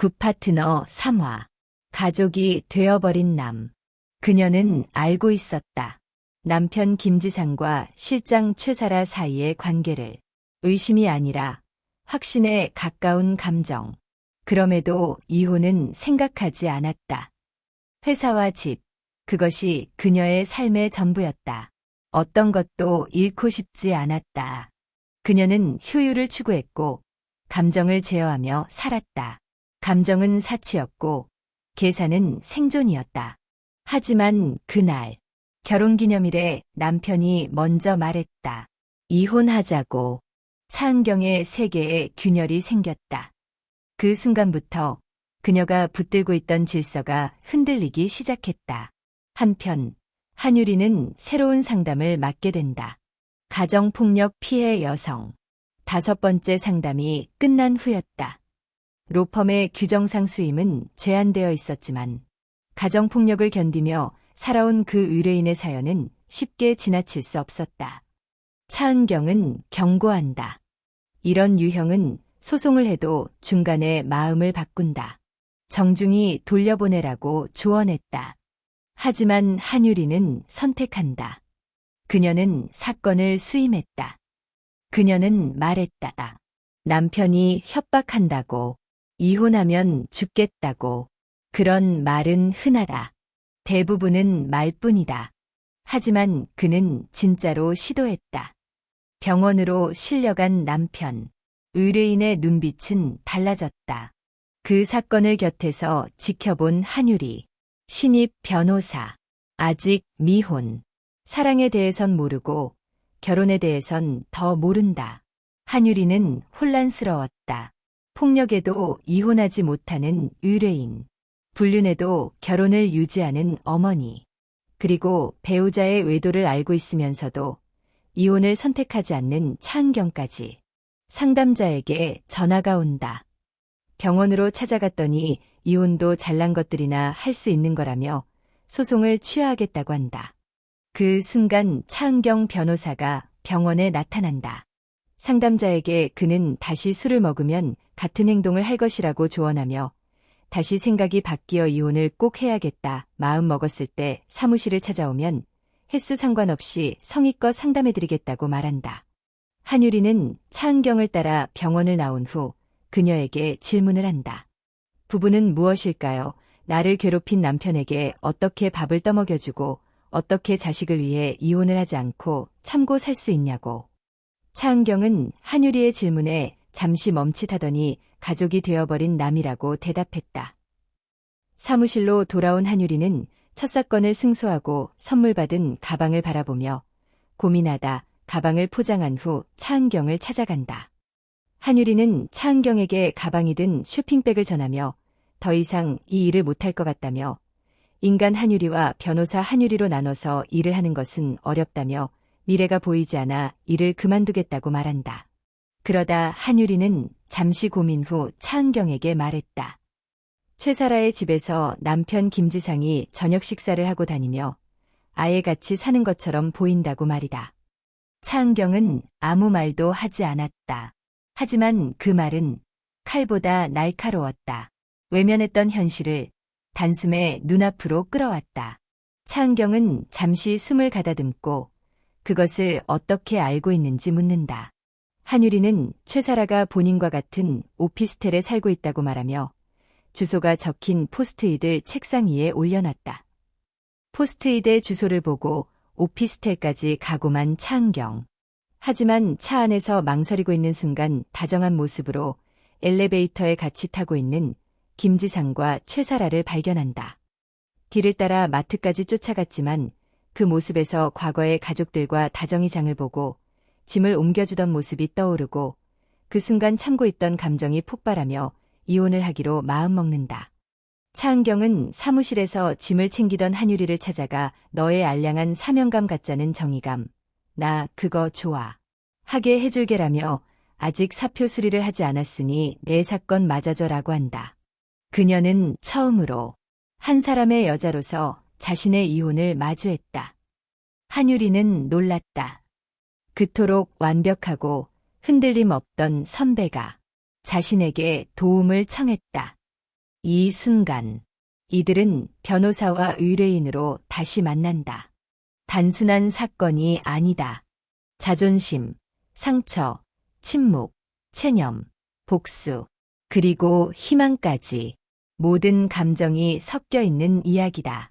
굿파트너 3화. 가족이 되어버린 남. 그녀는 알고 있었다. 남편 김지상과 실장 최사라 사이의 관계를. 의심이 아니라 확신에 가까운 감정. 그럼에도 이혼은 생각하지 않았다. 회사와 집, 그것이 그녀의 삶의 전부였다. 어떤 것도 잃고 싶지 않았다. 그녀는 효율을 추구했고 감정을 제어하며 살았다. 감정은 사치였고 계산은 생존이었다. 하지만 그날 결혼기념일에 남편이 먼저 말했다. 이혼하자고. 차은경의 세계에 균열이 생겼다. 그 순간부터 그녀가 붙들고 있던 질서가 흔들리기 시작했다. 한편 한유리는 새로운 상담을 맡게 된다. 가정폭력 피해 여성. 5번째 상담이 끝난 후였다. 로펌의 규정상 수임은 제한되어 있었지만 가정폭력을 견디며 살아온 그 의뢰인의 사연은 쉽게 지나칠 수 없었다. 차은경은 경고한다. 이런 유형은 소송을 해도 중간에 마음을 바꾼다. 정중히 돌려보내라고 조언했다. 하지만 한유리는 선택한다. 그녀는 사건을 수임했다. 그녀는 말했다. 남편이 협박한다고, 이혼하면 죽겠다고. 그런 말은 흔하다. 대부분은 말뿐이다. 하지만 그는 진짜로 시도했다. 병원으로 실려간 남편. 의뢰인의 눈빛은 달라졌다. 그 사건을 곁에서 지켜본 한유리. 신입 변호사. 아직 미혼. 사랑에 대해선 모르고 결혼에 대해선 더 모른다. 한유리는 혼란스러웠다. 폭력에도 이혼하지 못하는 의뢰인. 불륜에도 결혼을 유지하는 어머니. 그리고 배우자의 외도를 알고 있으면서도 이혼을 선택하지 않는 차은경까지. 상담자에게 전화가 온다. 병원으로 찾아갔더니 이혼도 잘난 것들이나 할 수 있는 거라며 소송을 취하하겠다고 한다. 그 순간 차은경 변호사가 병원에 나타난다. 상담자에게 그는 다시 술을 먹으면 같은 행동을 할 것이라고 조언하며 다시 생각이 바뀌어 이혼을 꼭 해야겠다 마음 먹었을 때 사무실을 찾아오면 횟수 상관없이 성의껏 상담해드리겠다고 말한다. 한유리는 차은경을 따라 병원을 나온 후 그녀에게 질문을 한다. 부부는 무엇일까요? 나를 괴롭힌 남편에게 어떻게 밥을 떠먹여주고 어떻게 자식을 위해 이혼을 하지 않고 참고 살 수 있냐고. 차은경은 한유리의 질문에 잠시 멈칫하더니 가족이 되어버린 남이라고 대답했다. 사무실로 돌아온 한유리는 첫 사건을 승소하고 선물 받은 가방을 바라보며 고민하다 가방을 포장한 후 차은경을 찾아간다. 한유리는 차은경에게 가방이 든 쇼핑백을 전하며 더 이상 이 일을 못할 것 같다며 인간 한유리와 변호사 한유리로 나눠서 일을 하는 것은 어렵다며 미래가 보이지 않아 일을 그만두겠다고 말한다. 그러다 한유리는 잠시 고민 후 차은경에게 말했다. 최사라의 집에서 남편 김지상이 저녁 식사를 하고 다니며 아예 같이 사는 것처럼 보인다고 말이다. 차은경은 아무 말도 하지 않았다. 하지만 그 말은 칼보다 날카로웠다. 외면했던 현실을 단숨에 눈앞으로 끌어왔다. 차은경은 잠시 숨을 가다듬고 그것을 어떻게 알고 있는지 묻는다. 한유리는 최사라가 본인과 같은 오피스텔에 살고 있다고 말하며 주소가 적힌 포스트잇을 책상 위에 올려놨다. 포스트잇의 주소를 보고 오피스텔까지 가고만 차은경. 하지만 차 안에서 망설이고 있는 순간 다정한 모습으로 엘리베이터에 같이 타고 있는 김지상과 최사라를 발견한다. 뒤를 따라 마트까지 쫓아갔지만 그 모습에서 과거의 가족들과 다정이 장을 보고 짐을 옮겨주던 모습이 떠오르고 그 순간 참고 있던 감정이 폭발하며 이혼을 하기로 마음먹는다. 차은경은 사무실에서 짐을 챙기던 한유리를 찾아가 너의 알량한 사명감 같자는 정의감. 나 그거 좋아. 하게 해줄게라며 아직 사표 수리를 하지 않았으니 내 사건 맞아줘라고 한다. 그녀는 처음으로 한 사람의 여자로서 자신의 이혼을 마주했다. 한유리는 놀랐다. 그토록 완벽하고 흔들림 없던 선배가 자신에게 도움을 청했다. 이 순간, 이들은 변호사와 의뢰인으로 다시 만난다. 단순한 사건이 아니다. 자존심, 상처, 침묵, 체념, 복수, 그리고 희망까지 모든 감정이 섞여 있는 이야기다.